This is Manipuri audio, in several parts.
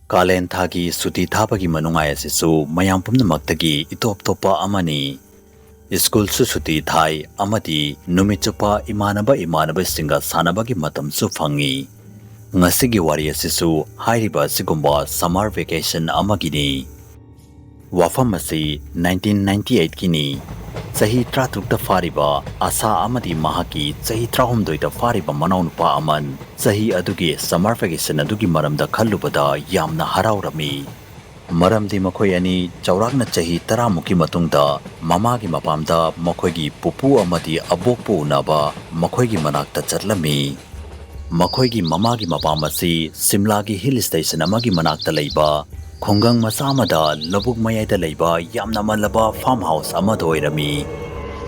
Kalen Thagi Chutti thabagi manungai asisu mayam pumnamakta itop topa amani. School su chutti thai amadi numit chupa imanaba singa sanabagi matam su phangi. Ngasigi wari asisu hairiba sigumba summer vacation amagini. Wafam asi 1998 kini. Sahi tratukta fariba asa amadi mahaki sahi trahumdoita fariba manaunupa aman sahi adugi summer vacation adugi maramda khallubada yamna haraurami. Maramdi makhoi ani chaurakna chahi taramuki matungda mamagi mapamda makhoigi pupu amadi abokpu unaba makhoigi manakta chatlami. Makhoigi mamagi mapam asi Simlagi Hill Station amagi manakta leiba khongang masamada labuk mayayda leiba yamna malaba farmhouse amada oirami.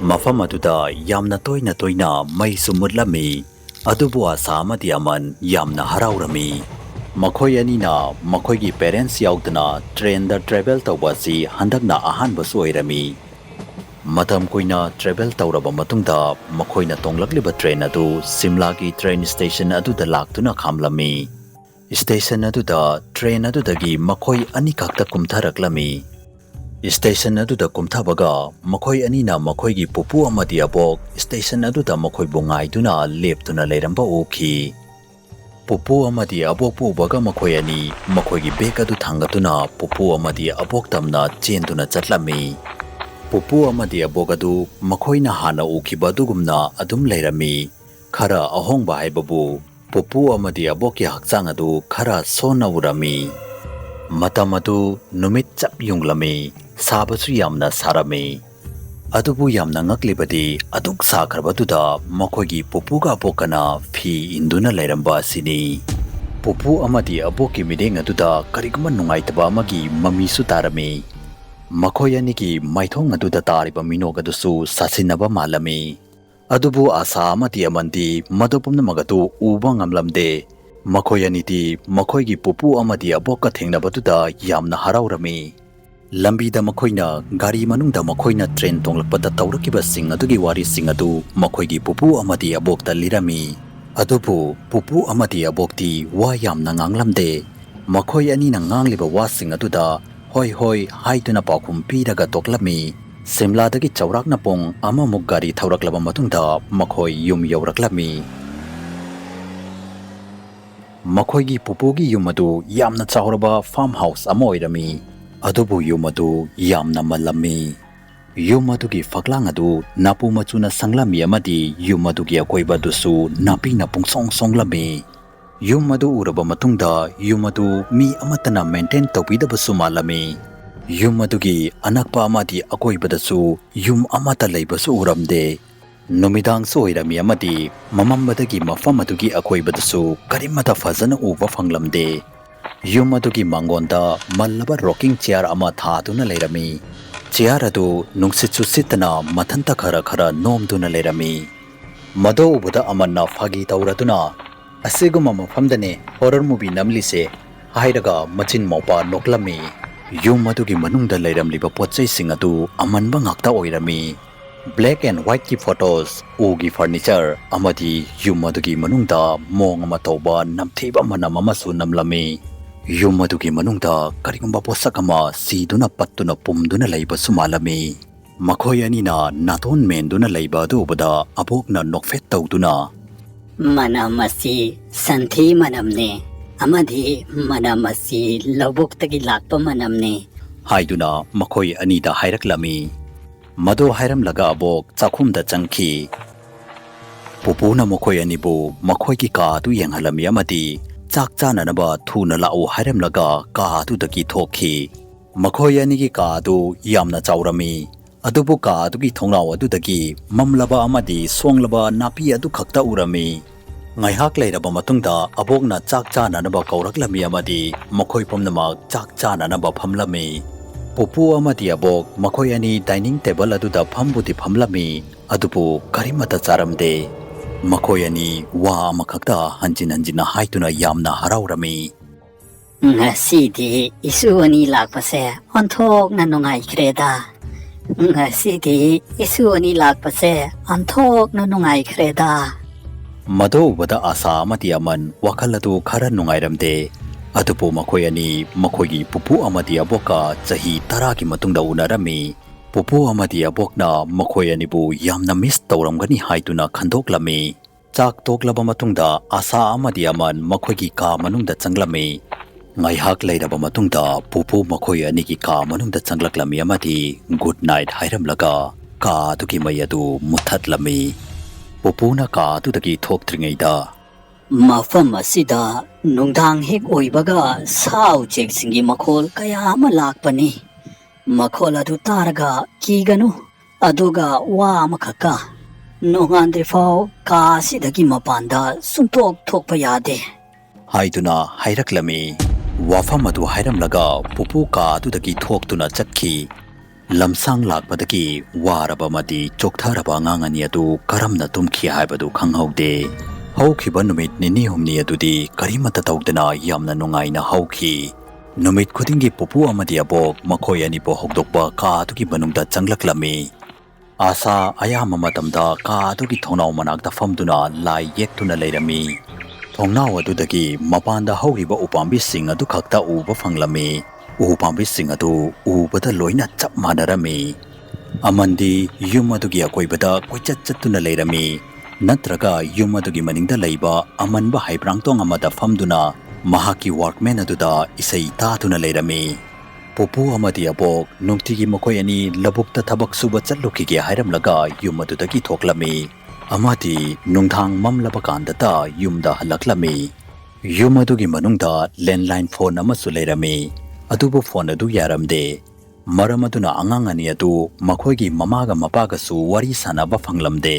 Mafam aduda yamna toina mai sumudlami adubu asa amadi aman yamna haraurami. Makhoi anina makhoigi parents yaudana train da travel tawasi handakna ahanba oirami. Matam koina travel tawraba matungda makhoina tonglagliba train adu Simlagi train station aduda laktuna khamlami. Station aduda train adudagi makhoi anikhakna kumtharaklami. Station aduda kumthabaga makhoi anina makhoigi pupu amadi abok station aduda makhoi bungaiduna leptuna leiramba ukhi. Pupu amadi abokpu baga makhoi ani makhoigi bag adu thangatuna pupu amadi abok tamna chenduna chatlami. Pupu amadi abok adu makhoina hana ukhiba dugumna adum leirami. Khara ahongba haibabu pupu amadi aboki hakchang adu khara sona urami. Matam adu numit chap yunglami sabasu yamna sarami. Adubu yamna ngaklibadi aduk sakhrabaduda makhoigi pupuga abokana fi induna leiramba sini. Pupu amadi aboki mideng aduda kariguma nungaitaba amagi mamisu tarami. Makhoi anigi maithong aduda tariba minog adusu sasinaba malami. Adubu asa amadi amandi madopumna magatu uba ngamlamde. Makhoi anidi makhoigi pupu amadi aboka thengnabaduda yamna haraurami. Lambida makhoina gari manungda makhoina train tonglakpada tawrakiba sing adugi wari sing adu makhoigi pupu amadi abokta lirami. Adubu pupu amadi abokti wa yamna nganglamde. Makhoi anina ngangliba wa sing aduda hoi haiduna pakhum piraga toklami. Simladagi chaurakna pong amamuk gari thawraklaba matungda makhoi yum yawraklami. Makhoigi pupugi yum adu yamna chauraba farmhouse ama oirami. Adubu yum adu yamna malami. Yum adugi faklang adu napu machuna sanglami amadi yum adugi akoiba dusu napina pungsong songlami. Yum adu uraba matungda yum adu mi amatana maintain tawbidabasu malami. Yum adugi anakpa amadi akoibadasu yum amata leibasu uramde. Numidang so oirami amadi mamambadagi mafam adugi akoibadasu karimata fazana uba fanglamde. Yum adugi mangonda mallaba rocking chair ama thaduna leirami. Chair adu nungsitsu sitana mathanta khara nomduna leirami. Mado ubada amanna phagi tauraduna asiguma mafamdane horror movie namlise hairaga machin moupa noklami. Yum adugi manungda leiramliba pochai sing adu amanba ngakta oirami. Black and white ki photos ugi furniture amadi yum adugi manungda mong ama tawba namthiba manam amasu namlami. Yum adugi manungda karigumba posakama siduna pattuna pumduna leiba sumalami. Makhoi anina naton menduna leiba adu ubada abokna nokfet tawduna manam asi santhi manamne amadi manam asi labuktagi lakpa manamne haiduna makhoi anida hairaklami. Mado hairamlaga abok chakhumda changki. Pupuna makhoi anibu makhoigi ka adu yenghalami amadi chak chananaba thuna lau hairamlaga ka adu daki thokhi. Makhoi anigi ka adu yamna chaurami. Adubu ka adugi thongnau adu daki mamlaba amadi songlaba napi adu khakta urami. Ngaihak leiraba matungda abokna chak chananaba kauraklami amadi makhoi pumnamak chak chananaba phamlami. Pupu amadi abok makhoi ani dining table aduda phambuti phamlami adubu karimata charamde. Makhoi ani wa amakhakta hanjina haituna yamna haraurami. ngasidi isu ani lakpase onthok na nungai kreda ngasidi isu ani lakpase onthok na nungai kreda Mado ubada asa amati aman wakhalatu khara nungairamde. ꯑꯗꯨꯕꯨ ꯃꯈꯣꯏ ꯑꯅꯤ ꯃꯈꯣꯏꯒꯤ ꯄꯨꯄꯨ ꯑꯃꯗꯤ ꯑꯕꯣꯛꯀ ꯆꯍꯤ 10ꯒꯤ ꯃꯇꯨꯡꯗ ꯎꯅꯔꯝꯃꯤ꯫ ꯄꯨꯄꯨ ꯑꯃꯗꯤ ꯑꯕꯣꯛꯅ ꯃꯈꯣꯏ ꯑꯅꯤꯕꯨ ꯌꯥꯝꯅ ꯃꯤꯁ ꯇꯧꯔꯝꯒꯅꯤ ꯍꯥꯏꯗꯨꯅ ꯈꯟꯗꯣꯛꯂꯝꯃꯤ꯫ ꯆꯥꯛ ꯇꯣꯛꯂꯕ ꯃꯇꯨꯡꯗ ꯑꯁꯥ ꯑꯃꯗꯤ ꯑꯃꯟ ꯃꯈꯣꯏꯒꯤ ꯀꯥ ꯃꯅꯨꯡꯗ ꯆꯪꯂꯝꯃꯤ꯫ ꯉꯥꯏꯍꯥꯛ ꯂꯩꯔꯕ ꯃꯇꯨꯡꯗ ꯄꯨꯄꯨ ꯃꯈꯣꯏ ꯑꯅꯤꯒꯤ ꯀꯥ ꯃꯅꯨꯡꯗ ꯆꯪꯂꯛꯂꯝꯃꯤ ꯑꯃꯗꯤ ꯒꯨꯗ ꯅꯥꯏꯠ ꯍꯥꯏꯔꯝꯂꯒ ꯀꯥ ꯑꯗꯨꯒꯤ ꯃꯩ ꯑꯗꯨ ꯃꯨꯠꯊꯠꯂꯝꯃꯤ꯫ ꯄꯨꯄꯨꯅ ꯀꯥ ꯑꯗꯨꯗꯒꯤ ꯊꯣꯛꯇ꯭ꯔꯤꯉꯩꯗ ꯃꯐꯝ ꯑꯁꯤꯗ ꯅꯨꯡꯗꯥꯡ ꯍꯦꯛ ꯑꯣꯏꯕꯒ ꯁꯥ ꯎꯆꯦꯛꯁꯤꯡꯒꯤ ꯃꯈꯣꯜ ꯀꯌꯥ ꯑꯃ ꯂꯥꯛꯄꯅꯤ꯫ ꯃꯈꯣꯜ ꯑꯗꯨ ꯇꯥꯔꯒ ꯀꯤꯒꯅꯨ, ꯑꯗꯨꯒ ꯋꯥ ꯑꯃꯈꯛꯀ, ꯅꯣꯡꯉꯥꯟꯗ꯭ꯔꯤꯐꯥꯎ ꯀꯥ ꯑꯁꯤꯗꯒꯤ ꯃꯄꯥꯟꯗ ꯁꯨꯡꯊꯣꯛ ꯊꯣꯛꯄ ꯌꯥꯗꯦ ꯍꯥꯏꯗꯨꯅ ꯍꯥꯏꯔꯛꯂꯝꯃꯤ꯫ ꯋꯥꯐꯝ ꯑꯗꯨ ꯍꯥꯏꯔꯝꯂꯒ ꯄꯨꯄꯨ ꯀꯥ ꯑꯗꯨꯗꯒꯤ ꯊꯣꯛꯇꯨꯅ ꯆꯠꯈꯤ꯫ ꯂꯝꯁꯥꯡ ꯂꯥꯛꯄꯗꯒꯤ ꯋꯥꯔꯕ ꯑꯃꯗꯤ ꯆꯣꯛꯊꯔꯕ ꯑꯉꯥꯡ ꯑꯅꯤ ꯑꯗꯨ ꯀꯔꯝꯅ ꯇꯨꯝꯈꯤ ꯍꯥꯏꯕꯗꯨ ꯈꯪꯍꯧꯗꯦ꯫ ꯍꯧꯈꯤꯕ ꯅꯨꯃꯤꯠ ꯅꯤꯅꯤ ꯍꯨꯝꯅꯤ ꯑꯗꯨꯗꯤ ꯀꯔꯤꯃꯠꯇ ꯇꯧꯗꯅ ꯌꯥꯝꯅ ꯅꯨꯡꯉꯥꯏꯅ ꯍꯧꯈꯤ꯫ ꯅꯨꯃꯤꯠ ꯈꯨꯗꯤꯡꯒꯤ ꯄꯨꯄꯨ ꯑꯃꯗꯤ ꯑꯕꯣꯛ ꯃꯈꯣꯏ ꯑꯅꯤꯕꯨ ꯍꯧꯗꯣꯛꯄ ꯀꯥ ꯑꯗꯨꯒꯤ ꯃꯅꯨꯡꯗ ꯆꯪꯂꯛꯂꯝꯃꯤ꯫ ꯑꯁꯥ ꯑꯌꯥꯝꯕ ꯃꯇꯝꯗ ꯀꯥ ꯑꯗꯨꯒꯤ ꯊꯣꯡꯅꯥꯎ ꯃꯅꯥꯛꯇ ꯐꯝꯗꯨꯅ ꯂꯥꯏ ꯌꯦꯛꯇꯨꯅ ꯂꯩꯔꯝꯃꯤ꯫ ꯊꯣꯡꯅꯥꯎ ꯑꯗꯨꯗꯒꯤ ꯃꯄꯥꯟꯗ ꯍꯧꯔꯤꯕ ꯎꯄꯥꯝꯕꯤꯁꯤꯡ ꯑꯗꯨ ꯈꯛꯇ ꯎꯕ ꯐꯪꯂꯝꯃꯤ꯫ ꯎꯄꯥꯝꯕꯤꯁꯤꯡ ꯑꯗꯨ ꯎꯕꯗ ꯂꯣꯏꯅ ꯆꯞ ꯃꯥꯟꯅꯔꯝꯃꯤ꯫ ꯑꯃꯟꯗꯤ ꯌꯨꯝ ꯑꯗꯨꯒꯤ ꯑꯀꯣꯏꯕꯗ ꯀꯣꯏꯆꯠ ꯆꯠꯇꯨꯅ ꯂꯩꯔꯝꯃꯤ, ꯅꯠꯇ꯭ꯔꯒ ꯌꯨꯝ ꯑꯗꯨꯒꯤ ꯃꯅꯤꯡꯗ ꯂꯩꯕ ꯑꯃꯟꯕ ꯍꯩꯕ꯭ꯔꯥꯡꯇꯣꯡ ꯑꯃꯗ ꯐꯝꯗꯨꯅ ꯃꯍꯥꯛꯀꯤ ꯋꯥꯔꯛꯃꯦꯟ ꯑꯗꯨꯗ ꯏꯁꯩ ꯇꯥꯗꯨꯅ ꯂꯩꯔꯝꯃꯤ꯫ ꯄꯨꯄꯨ ꯑꯃꯗꯤ ꯑꯕꯣꯛ ꯅꯨꯡꯇꯤꯒꯤ ꯃꯈꯣꯏ ꯑꯅꯤ ꯂꯧꯕꯨꯛꯇ ꯊꯕꯛ ꯁꯨꯕ ꯆꯠꯂꯨꯈꯤꯒꯦ ꯍꯥꯏꯔꯝꯂꯒ ꯌꯨꯝ ꯑꯗꯨꯗꯒꯤ ꯊꯣꯛꯂꯝꯃꯤ ꯑꯃꯗꯤ ꯅꯨꯡꯗꯥꯡ ꯃꯝꯂꯕ ꯀꯥꯟꯗꯇ ꯌꯨꯝꯗ ꯍꯜꯂꯛꯂꯝꯃꯤ꯫ ꯌꯨꯝ ꯑꯗꯨꯒꯤ ꯃꯅꯨꯡꯗ ꯂꯦꯟꯂꯥꯏꯟ ꯐꯣꯟ ꯑꯃꯁꯨ ꯂꯩꯔꯝꯃꯤ, ꯑꯗꯨꯕꯨ ꯐꯣꯟ ꯑꯗꯨ ꯌꯥꯔꯝꯗꯦ꯫ ꯃꯔꯝ ꯑꯗꯨꯅ ꯑꯉꯥꯡ ꯑꯅꯤ ꯑꯗꯨ ꯃꯈꯣꯏꯒꯤ ꯃꯃꯥꯒ ꯃꯄꯥꯒꯁꯨ ꯋꯥꯔꯤ ꯁꯥꯟꯅꯕ ꯐꯪꯂꯝꯗꯦ꯫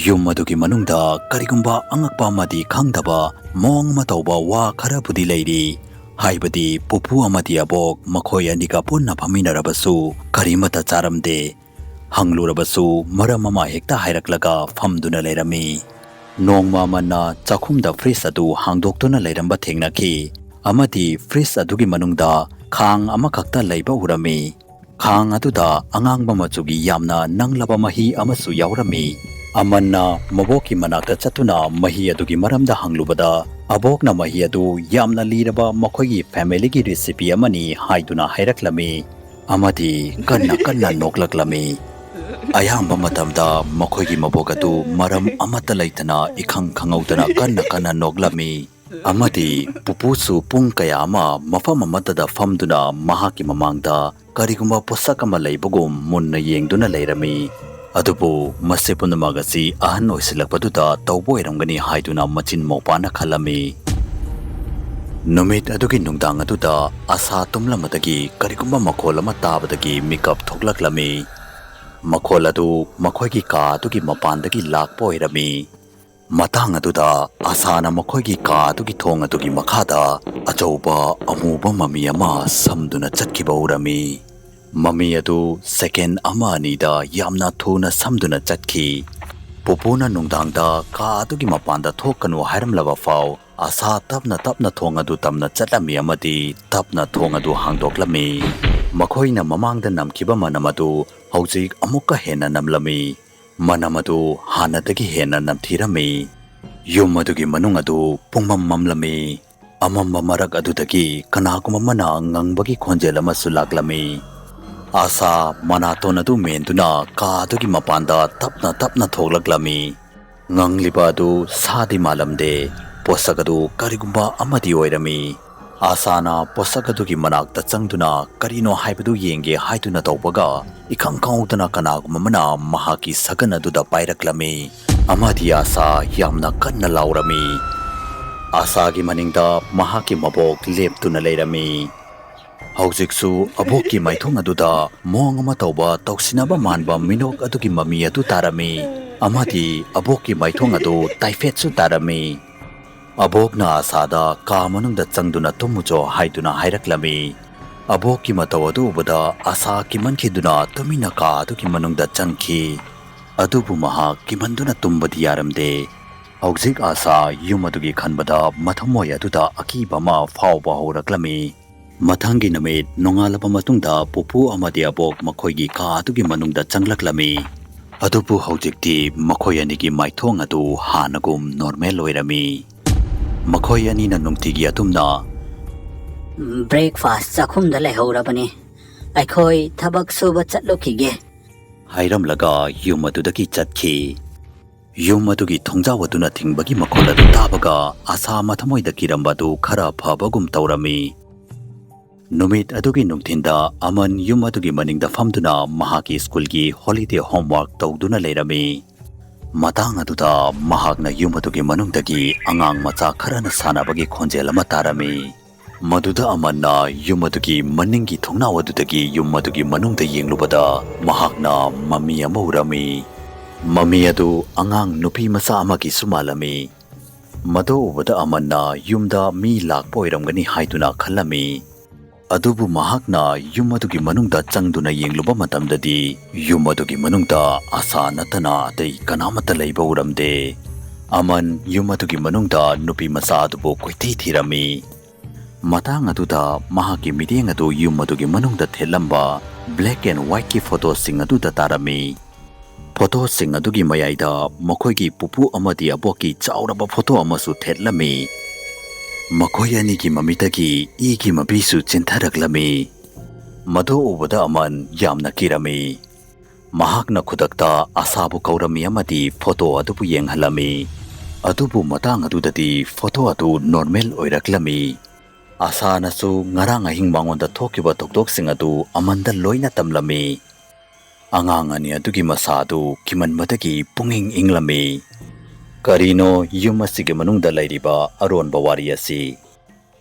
ꯌꯨꯝ ꯑꯗꯨꯒꯤ ꯃꯅꯨꯡꯗ ꯀꯔꯤꯒꯨꯝꯕ ꯑꯉꯛꯄ ꯑꯃꯗꯤ ꯈꯪꯗꯕ ꯃꯑꯣꯡ ꯑꯃ ꯇꯧꯕ ꯋꯥ ꯈꯔꯕꯨꯗꯤ ꯂꯩꯔꯤ꯫ ꯍꯥꯏꯕꯗꯤ ꯄꯨꯄꯨ ꯑꯃꯗꯤ ꯑꯕꯣꯛ ꯃꯈꯣꯏ ꯑꯅꯤꯒ ꯄꯨꯟꯅ ꯐꯝꯃꯤꯟꯅꯔꯕꯁꯨ ꯀꯔꯤꯃꯠꯇ ꯆꯥꯔꯝꯗꯦ꯫ ꯍꯪꯂꯨꯔꯕꯁꯨ ꯃꯔꯝ ꯑꯃ ꯍꯦꯛꯇ ꯍꯥꯏꯔꯛꯂꯒ ꯐꯝꯗꯨꯅ ꯂꯩꯔꯝꯃꯤ꯫ ꯅꯣꯡꯃ ꯑꯃꯅ ꯆꯥꯛꯈꯨꯝꯗ ꯐ꯭ꯔꯤꯖ ꯑꯗꯨ ꯍꯥꯡꯗꯣꯛꯇꯨꯅ ꯂꯩꯔꯝꯕ ꯊꯦꯡꯅꯈꯤ ꯑꯃꯗꯤ ꯐ꯭ꯔꯤꯖ ꯑꯗꯨꯒꯤ ꯃꯅꯨꯡꯗ ꯈꯥꯡ ꯑꯃꯈꯛꯇ ꯂꯩꯕ ꯎꯔꯝꯃꯤ꯫ ꯈꯥꯡ ꯑꯗꯨꯗ ꯑꯉꯥꯡꯕ ꯃꯆꯨꯒꯤ ꯌꯥꯝꯅ ꯅꯪꯂꯕ ꯃꯍꯤ ꯑꯃꯁꯨ ꯌꯥꯎꯔꯝꯃꯤ꯫ ꯑꯃꯟꯅ ꯃꯕꯣꯛꯀꯤ ꯃꯅꯥꯛꯇ ꯆꯠꯇꯨꯅ ꯃꯍꯤ ꯑꯗꯨꯒꯤ ꯃꯔꯝꯗ ꯍꯪꯂꯨꯕꯗ ꯑꯕꯣꯛꯅ ꯃꯍꯤ ꯑꯗꯨ ꯌꯥꯝꯅ ꯂꯤꯔꯕ ꯃꯈꯣꯏꯒꯤ ꯐꯦꯃꯤꯂꯤꯒꯤ ꯔꯦꯁꯤꯄꯤ ꯑꯃꯅꯤ ꯍꯥꯏꯗꯨꯅ ꯍꯥꯏꯔꯛꯂꯝꯃꯤ ꯑꯃꯗꯤ ꯀꯟꯅ ꯀꯟꯅ ꯅꯣꯛꯂꯛꯂꯝꯃꯤ꯫ ꯑꯌꯥꯝꯕ ꯃꯇꯝꯗ ꯃꯈꯣꯏꯒꯤ ꯃꯕꯣꯛ ꯑꯗꯨ ꯃꯔꯝ ꯑꯃꯠꯇ ꯂꯩꯇꯅ ꯏꯈꯪ ꯈꯪꯍꯧꯗꯅ ꯀꯟꯅ ꯀꯟꯅ ꯅꯣꯛꯂꯝꯃꯤ ꯑꯃꯗꯤ ꯄꯨꯄꯨꯁꯨ ꯄꯨꯡ ꯀꯌꯥ ꯑꯃ ꯃꯐꯝ ꯑꯃꯠꯇꯗ ꯐꯝꯗꯨꯅ ꯃꯍꯥꯛꯀꯤ ꯃꯃꯥꯡꯗ ꯀꯔꯤꯒꯨꯝꯕ ꯄꯣꯠꯁꯛ ꯑꯃ ꯂꯩꯕꯒꯨꯝ ꯃꯨꯟꯅ ꯌꯦꯡꯗꯨꯅ ꯂꯩꯔꯝꯃꯤ꯫ ꯑꯗꯨꯕꯨ ꯃꯁꯤ ꯄꯨꯝꯅꯃꯛ ꯑꯁꯤ ꯑꯍꯟ ꯑꯣꯏꯁꯤꯜꯂꯛꯄꯗꯨꯗ ꯇꯧꯕ ꯑꯣꯏꯔꯝꯒꯅꯤ ꯍꯥꯏꯗꯨꯅ ꯃꯆꯤꯟ ꯃꯧꯄꯥꯅ ꯈꯜꯂꯝꯃꯤ꯫ ꯅꯨꯃꯤꯠ ꯑꯗꯨꯒꯤ ꯅꯨꯡꯗꯥꯡ ꯑꯗꯨꯗ ꯑꯁꯥ ꯇꯨꯝꯂꯝꯕꯗꯒꯤ ꯀꯔꯤꯒꯨꯝꯕ ꯃꯈꯣꯜ ꯑꯃ ꯇꯥꯕꯗꯒꯤ ꯃꯤꯀꯞ ꯊꯣꯛꯂꯛꯂꯝꯃꯤ꯫ ꯃꯈꯣꯜ ꯑꯗꯨ ꯃꯈꯣꯏꯒꯤ ꯀꯥ ꯑꯗꯨꯒꯤ ꯃꯄꯥꯟꯗꯒꯤ ꯂꯥꯛꯄ ꯑꯣꯏꯔꯝꯃꯤ꯫ ꯃꯇꯥꯡ ꯑꯗꯨꯗ ꯑꯁꯥꯅ ꯃꯈꯣꯏꯒꯤ ꯀꯥ ꯑꯗꯨꯒꯤ ꯊꯣꯡ ꯑꯗꯨꯒꯤ ꯃꯈꯥꯗ ꯑꯆꯧꯕ ꯑꯃꯨꯕ ꯃꯃꯤ ꯑꯃ ꯁꯝꯗꯨꯅ ꯆꯠꯈꯤꯕ ꯎꯔꯝꯃꯤ꯫ ꯃꯃꯤ ꯑꯗꯨ ꯁꯦꯀꯦꯟ ꯑꯃ ꯑꯅꯤꯗ ꯌꯥꯝꯅ ꯊꯨꯅ ꯁꯝꯗꯨꯅ ꯆꯠꯈꯤ꯫ ꯄꯨꯄꯨꯅ ꯅꯨꯡꯗꯥꯡꯗ ꯀꯥ ꯑꯗꯨꯒꯤ ꯃꯄꯥꯟꯗ ꯊꯣꯛꯀꯅꯨ ꯍꯥꯏꯔꯝꯂꯕ ꯐꯥꯎ ꯑꯁꯥ ꯇꯞꯅ ꯇꯞꯅ ꯊꯣꯡ ꯑꯗꯨ ꯇꯝꯅ ꯆꯠꯂꯝꯃꯤ ꯑꯃꯗꯤ ꯇꯞꯅ ꯊꯣꯡ ꯑꯗꯨ ꯍꯥꯡꯗꯣꯛꯂꯝꯃꯤ꯫ ꯃꯈꯣꯏꯅ ꯃꯃꯥꯡꯗ ꯅꯝꯈꯤꯕ ꯃꯅꯝ ꯑꯗꯨ ꯍꯧꯖꯤꯛ ꯑꯃꯨꯛꯀ ꯍꯦꯟꯅ ꯅꯝꯂꯝꯃꯤ꯫ ꯃꯅꯝ ꯑꯗꯨ ꯍꯥꯟꯅꯗꯒꯤ ꯍꯦꯟꯅ ꯅꯝꯊꯤꯔꯝꯃꯤ꯫ ꯌꯨꯝ ꯑꯗꯨꯒꯤ ꯃꯅꯨꯡ ꯑꯗꯨ ꯄꯨꯡꯃꯝ ꯃꯝꯂꯝꯃꯤ꯫ ꯑꯃꯝꯕ ꯃꯔꯛ ꯑꯗꯨꯗꯒꯤ ꯀꯅꯥꯒꯨꯝꯕ ꯑꯃꯅ ꯉꯪꯕꯒꯤ ꯈꯣꯟꯖꯦꯜ ꯑꯃꯁꯨ ꯂꯥꯛꯂꯝꯃꯤ꯫ ꯑꯁꯥ ꯃꯅꯥꯇꯣꯟ ꯑꯗꯨ ꯃꯦꯟꯗꯨꯅ ꯀꯥ ꯑꯗꯨꯒꯤ ꯃꯄꯥꯟꯗ ꯇꯞꯅ ꯇꯞꯅ ꯊꯣꯛꯂꯛꯂꯝꯃꯤ꯫ ꯉꯪꯂꯤꯕ ꯑꯗꯨ ꯁꯥꯗꯤ ꯃꯥꯜꯂꯝꯗꯦ, ꯄꯣꯠꯁꯛ ꯑꯗꯨ ꯀꯔꯤꯒꯨꯝꯕ ꯑꯃꯗꯤ ꯑꯣꯏꯔꯝꯃꯤ꯫ ꯑꯁꯥꯅ ꯄꯣꯠꯁꯛ ꯑꯗꯨꯒꯤ ꯃꯅꯥꯛꯇ ꯆꯪꯗꯨꯅ ꯀꯔꯤꯅꯣ ꯍꯥꯏꯕꯗꯨ ꯌꯦꯡꯒꯦ ꯍꯥꯏꯗꯨꯅ ꯇꯧꯕꯒ ꯏꯈꯪ ꯈꯪꯍꯧꯗꯅ ꯀꯅꯥꯒꯨꯝꯕ ꯑꯃꯅ ꯃꯍꯥꯛꯀꯤ ꯁꯒꯟ ꯑꯗꯨꯗ ꯄꯥꯏꯔꯛꯂꯝꯃꯤ ꯑꯃꯗꯤ ꯑꯁꯥ ꯌꯥꯝꯅ ꯀꯟꯅ ꯂꯥꯎꯔꯝꯃꯤ꯫ ꯑꯁꯥꯒꯤ ꯃꯅꯤꯡꯗ ꯃꯍꯥꯛꯀꯤ ꯃꯕꯣꯛ लेप्तुना लेरमी हौजिकसु अबोककी माइथोंग अदुदा मोंग अमा तौबा तौसिनाबा मानबा मिनोक अदुगी ममी अदु तारमी अमादी अबोककी माइथोंग अदु ताइफेटसु तारमी अबोकना आसादा का मनुंगदा चंगदुना तुमुजो हाइदुना हाइरक्लमी अबोककी मतौ अदु उबदा आसा किमनखिदुना तुमिना का अदुगी मनुंगदा चंगखी अदुबु महा किमनदुना तुंबदि यारमदे हौजिक आसा युम अदुगी खनबदा मथमोय अदुदा अकीबा मा फावबा होरक्लमी मथंगी नमित नोंगालबा मतुंगदा पुपु अमदि अबोक मखोइगी का अदुगी मनुंगदा चंगलक्लमी अदुबु हौजिकती मखोय अनिगी माइथोंग अदु हानगुम normal ओइरमी मखोय अनिना नुंगतिगी अदुमना Breakfast chakhumda leihorabani. Aikhoi thabak suba chatlukige. Hairamlaga yum adudagi chatki. Yum adugi thongjawaduna thingbagi makhol adu tabaga asa mathamoida kirambadu khara phabagum taurami. Numit adugi nungthinda aman yum adugi maningda famduna mahaki schoolgi holiday homework tawduna leirami. Matang aduda mahakna yum adugi manungdagi angang macha kharana sanabagi khonjel ama tarami. Maduda amanna yum adugi maningi thongna wadudagi yum adugi manungda yenglubada mahakna mami ama urami. Mami adu angang nupi macha amagi sumalami. Mado ubada amanna yumda mi lakpa oiramgani haiduna khallami. Adubu mahakna yum adugi manungda changduna yengluba matamdadi yum adugi manungda asa natana atei kanamata leiba uramde. Aman yum adugi manungda nupi macha adubu koithi thirami. Matang aduda mahaki mideng adu yum adugi manungda thelamba black and white ki photo sing aduda tarami. Photo sing adugi mayaida makhoigi pupu amadi aboki chauraba photo amasu thelami. Makhoi anigi mamitagi igi mabisu chintaraklami. Mado ubada aman yamna kirami. Mahakna khudakta asabu kaurami amadi photo adubu yenghalami. Adubu matang adudadi photo adu normal oiraklami. Asanasu ngarang ahing bangonda thokhiba thoudok sing adu amanda loina tamlami. Angang ani adugi masadu kimanmadagi punging inglami. Karino yum asige manungda lairiba aronba wari asi.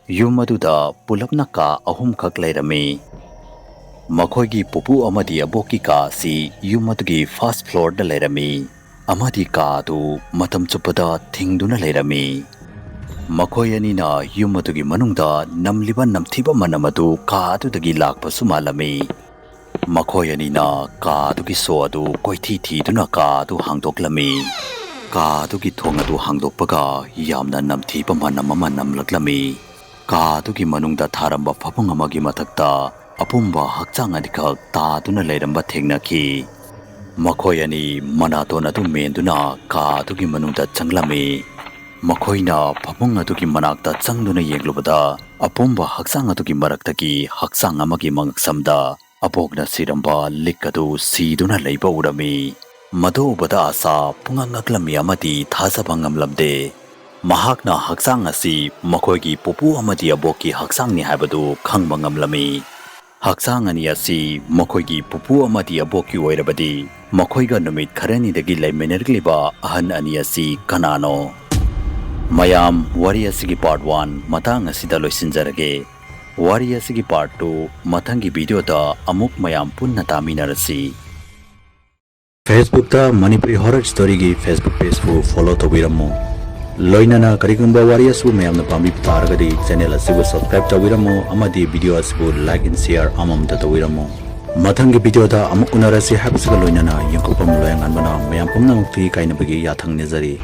Yum aduda pulapna ka ahum khak lairami. Makhoigi pupu amadi aboki ka si yum adugi first floor da lairami. Amadi ka adu matam chupada thingduna lairami. Makhoi anina yum adugi manungda namliba namthiba manamadu ka adudagi lakpa sumalami. Makhoi anina ka adugi so adu koithi thiduna ka adu hangdoklami. Ka adugi thong adu hangdokpaga yamna namthiba manamama namlaklami. Ka adugi manungda tharamba phapung amagi mathakta apumba hakchang anikhak taduna leiramba thengnaki. Makhoi ani manaton adu menduna ka adugi manungda changlami. Makhoina phapung adugi manakta changduna yenglubada apumba hakchang adugi maraktagi hakchang amagi mangaksamda apokna siramba likadu siduna leiba urami. Mado ubada asa pungangaklami amadi thasabangamlamde. Mahakna hakchang asi makhoigi pupu amadi aboki hakchang ni haibadu khangbangamlami. Hakchang ani asi makhoigi pupu amadi aboki oirabadi makhoiga numit kharani dagi laimenergliba ahan ani asi kanano. Mayam wari asigi part 1 matang asida loisinjarage. Wari asigi part 2 mathangi video da amuk mayam punna taminnarasi. Facebook ta Manipuri horror story gi Facebook page fu follow tawiramu. Loinana karigumba wari asu mayamna pambi taragadi channel asibu subscribe tawiramu amadi video asibu like and share amam ta tawiramu. Mathangi video da amuk unarasi habsga loinana yangkupam loyangan bana mayam pumnamakpu kainabagi yathang nezari.